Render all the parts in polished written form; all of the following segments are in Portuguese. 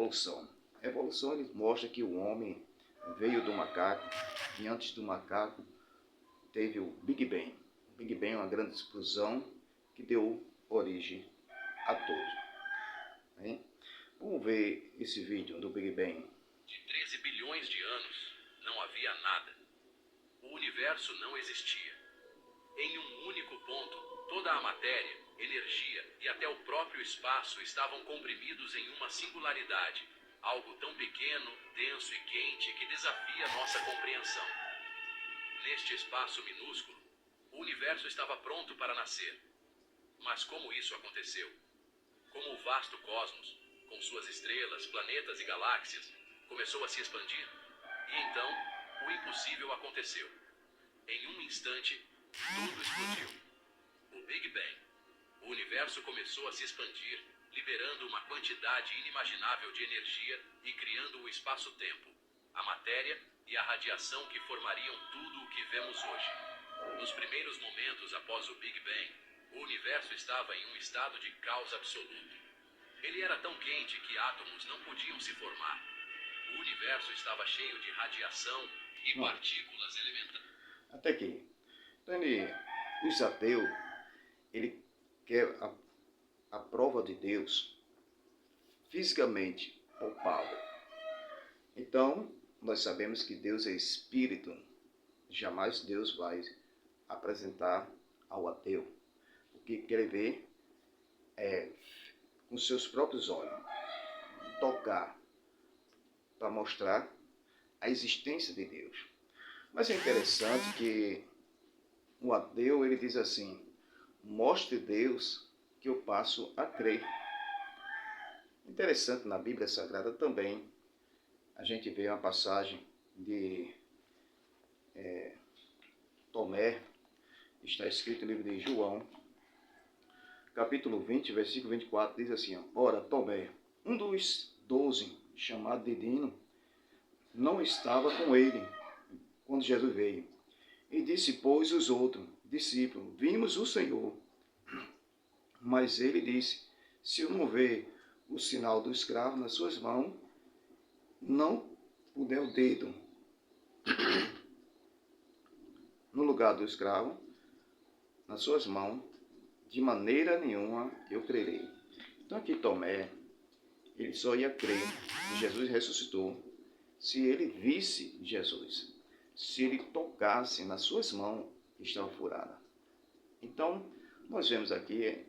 evolução. A evolução ele mostra que o homem veio do macaco e antes do macaco teve o Big Bang. O Big Bang é uma grande explosão que deu origem a tudo. Hein? Vamos ver esse vídeo do Big Bang. De 13 bilhões de anos não havia nada. O universo não existia. Em um único ponto, toda a matéria, energia e até o próprio espaço estavam comprimidos em uma singularidade, algo tão pequeno, denso e quente que desafia nossa compreensão. Neste espaço minúsculo, o universo estava pronto para nascer. Mas como isso aconteceu? Como o vasto cosmos, com suas estrelas, planetas e galáxias, começou a se expandir? E então, o impossível aconteceu. Em um instante, tudo explodiu. O Big Bang. O universo começou a se expandir, liberando uma quantidade inimaginável de energia e criando o espaço-tempo, a matéria e a radiação que formariam tudo o que vemos hoje. Nos primeiros momentos após o Big Bang, o universo estava em um estado de caos absoluto. Ele era tão quente que átomos não podiam se formar. O universo estava cheio de radiação e partículas elementares. Até aqui. Então o ateu, ele quer a prova de Deus fisicamente palpável. Então, nós sabemos que Deus é espírito. Jamais Deus vai apresentar ao ateu o que quer ver com seus próprios olhos, tocar para mostrar a existência de Deus. Mas é interessante que o ateu ele diz assim: mostre Deus que eu passo a crer. Interessante, na Bíblia Sagrada também a gente vê uma passagem de Tomé, está escrito no livro de João, capítulo 20, versículo 24, diz assim: ora, Tomé, um dos 12, chamado Didimo, não estava com ele quando Jesus veio. E disse, pois, os outros discípulos: vimos o Senhor. Mas ele disse: se eu não ver o sinal do escravo nas suas mãos, não puder o dedo no lugar do escravo, nas suas mãos, de maneira nenhuma eu crerei. Então aqui Tomé, ele só ia crer que Jesus ressuscitou se ele visse Jesus, se ele tocasse nas suas mãos que estavam furadas. Então, nós vemos aqui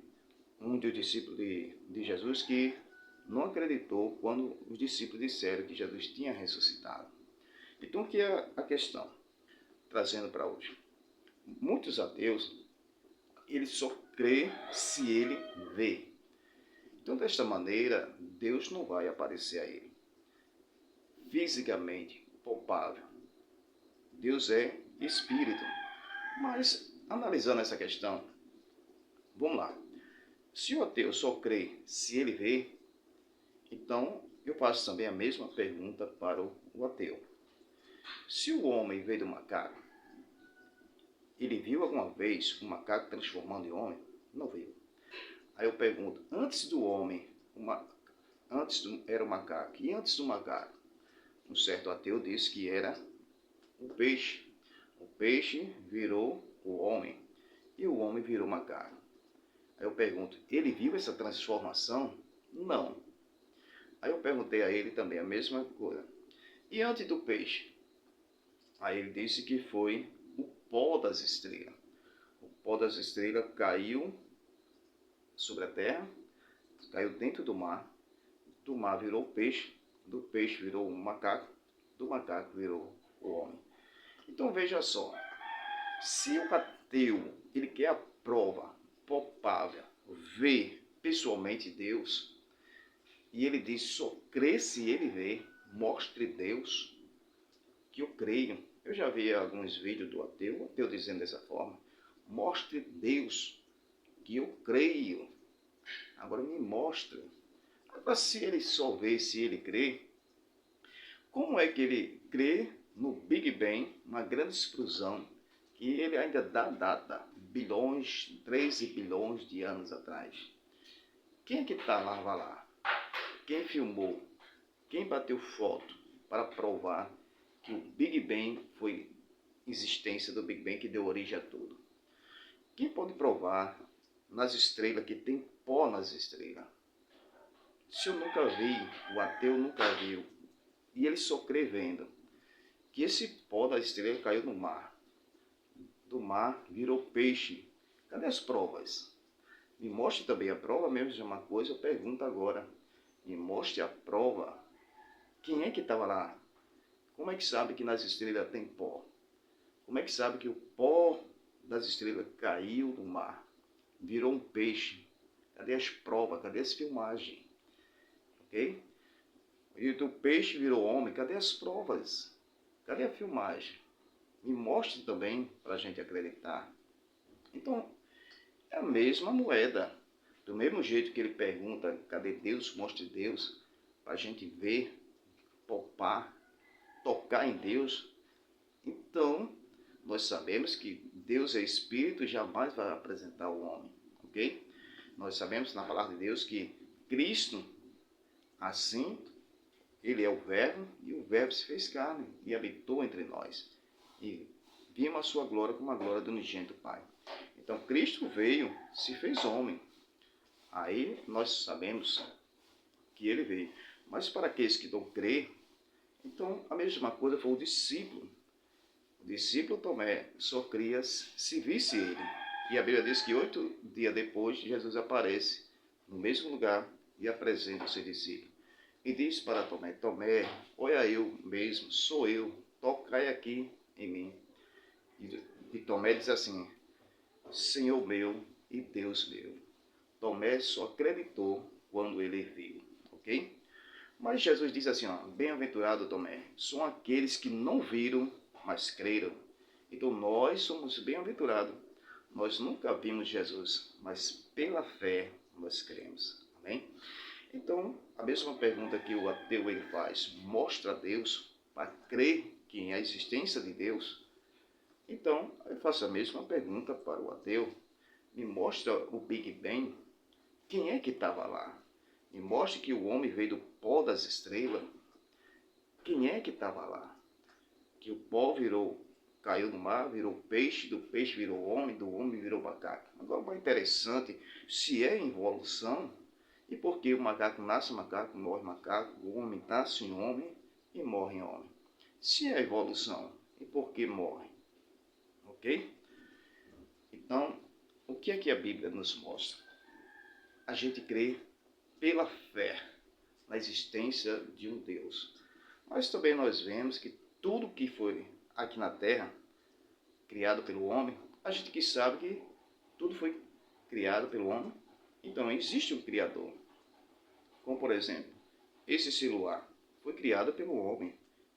um dos discípulos de Jesus que não acreditou quando os discípulos disseram que Jesus tinha ressuscitado. Então, o que é a questão? Trazendo para hoje. Muitos ateus, eles só crê se ele vê. Então, desta maneira, Deus não vai aparecer a ele fisicamente, palpável. Deus é espírito. Mas, analisando essa questão, vamos lá. Se o ateu só crê se ele vê, então eu faço também a mesma pergunta para o ateu. Se o homem veio do macaco, ele viu alguma vez um macaco transformando em homem? Não viu. Aí eu pergunto, antes do homem, era o macaco, e antes do macaco? Um certo ateu disse que era o peixe. O peixe virou o homem, e o homem virou macaco. Aí eu pergunto, ele viu essa transformação? Não. Aí eu perguntei a ele também a mesma coisa. E antes do peixe? Aí ele disse que foi o pó das estrelas. O pó das estrelas caiu sobre a terra, caiu dentro do mar virou peixe, do peixe virou um macaco, do macaco virou o homem. Então veja só, se o ateu ele quer a prova palpável, ver pessoalmente Deus, e ele diz, só crê se ele vê, mostre Deus, que eu creio. Eu já vi alguns vídeos do ateu dizendo dessa forma, mostre Deus, que eu creio. Agora me mostre. Agora, se ele só vê, se ele crê, como é que ele crê no Big Bang, uma grande explosão, que ele ainda dá data, 13 bilhões de anos atrás? Quem é que estava lá? Quem filmou? Quem bateu foto para provar que o Big Bang foi existência do Big Bang que deu origem a tudo? Quem pode provar nas estrelas que tem pó nas estrelas? Se eu nunca vi, o ateu nunca viu, e ele só crê vendo, que esse pó da estrela caiu no mar. Do mar virou peixe. Cadê as provas? Me mostre também a prova, mesmo de uma coisa, eu pergunto agora. Me mostre a prova. Quem é que estava lá? Como é que sabe que nas estrelas tem pó? Como é que sabe que o pó das estrelas caiu no mar? Virou um peixe. Cadê as provas? Cadê as filmagens? Ok? E do peixe virou homem. Cadê as provas? Cadê a filmagem? Me mostre também para a gente acreditar. Então, é a mesma moeda. Do mesmo jeito que ele pergunta, cadê Deus? Mostre Deus. Para a gente ver, palpar, tocar em Deus. Então, nós sabemos que Deus é Espírito e jamais vai apresentar o homem. Ok? Nós sabemos na palavra de Deus que Cristo, assim, ele é o Verbo, e o Verbo se fez carne e habitou entre nós. E vimos a sua glória como a glória do unigênito Pai. Então, Cristo veio, se fez homem. Aí nós sabemos que ele veio. Mas para aqueles que não crê, então a mesma coisa foi o discípulo. O discípulo Tomé só cria se visse ele. E a Bíblia diz que 8 dias depois, Jesus aparece no mesmo lugar e apresenta o seu discípulo. E diz para Tomé, Tomé, olha eu mesmo, sou eu, tocai aqui em mim. E Tomé diz assim, Senhor meu e Deus meu. Tomé só acreditou quando ele viu, ok? Mas Jesus diz assim, ó, bem-aventurado Tomé, são aqueles que não viram, mas creram. Então nós somos bem-aventurados. Nós nunca vimos Jesus, mas pela fé nós cremos. Amém? Então, a mesma pergunta que o ateu ele faz, mostra a Deus para crer que em a existência de Deus. Então, eu faço a mesma pergunta para o ateu. Me mostra o Big Bang. Quem é que estava lá? Me mostre que o homem veio do pó das estrelas. Quem é que estava lá? Que o pó caiu no mar, virou peixe, do peixe virou homem, do homem virou macaco. Agora, o mais interessante, se é evolução, e por que o macaco nasce macaco, morre macaco, o homem nasce em homem e morre em homem? Se é evolução, e por que morre? Ok? Então, o que é que a Bíblia nos mostra? A gente crê pela fé na existência de um Deus. Mas também nós vemos que tudo que foi aqui na Terra, criado pelo homem, a gente que sabe que tudo foi criado pelo homem, então existe um Criador. Como por exemplo, esse celular foi criado pelo homem.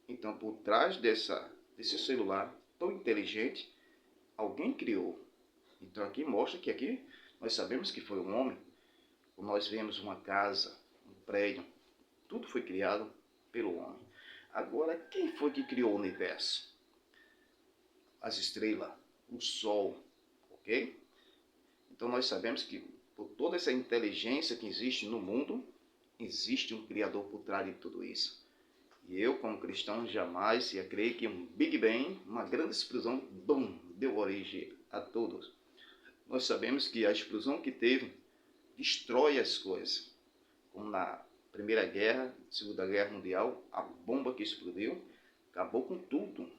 Então por trás desse celular tão inteligente, alguém criou. Então aqui mostra que aqui nós sabemos que foi um homem. Nós vemos uma casa, um prédio, tudo foi criado pelo homem. Agora, quem foi que criou o universo? As estrelas, o sol, ok? Então nós sabemos que por toda essa inteligência que existe no mundo, existe um Criador por trás de tudo isso. E eu, como cristão, jamais ia crer que um Big Bang, uma grande explosão, bum, deu origem a todos. Nós sabemos que a explosão que teve destrói as coisas. Como na Primeira Guerra, Segunda Guerra Mundial, a bomba que explodiu acabou com tudo.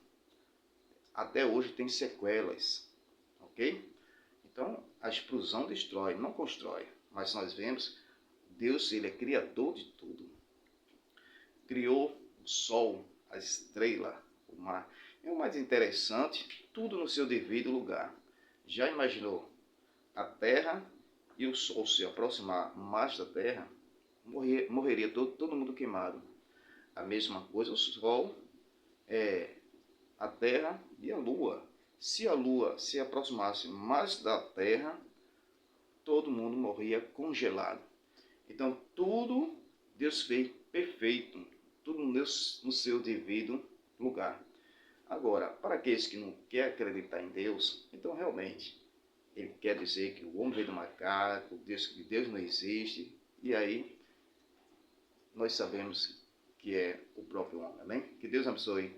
Até hoje tem sequelas, ok? Então, a explosão destrói, não constrói. Mas nós vemos, Deus, ele é criador de tudo. Criou o sol, a estrela, o mar. E o mais interessante, tudo no seu devido lugar. Já imaginou a Terra e o Sol se aproximar mais da Terra? Morreria todo mundo queimado. A mesma coisa o Sol, a Terra e a Lua. Se a Lua se aproximasse mais da Terra, todo mundo morria congelado. Então tudo Deus fez perfeito, tudo no seu devido lugar. Agora, para aqueles que não querem acreditar em Deus, então realmente ele quer dizer que o homem veio do macaco, que Deus não existe. E aí nós sabemos que que é o próprio homem. Amém? Que Deus abençoe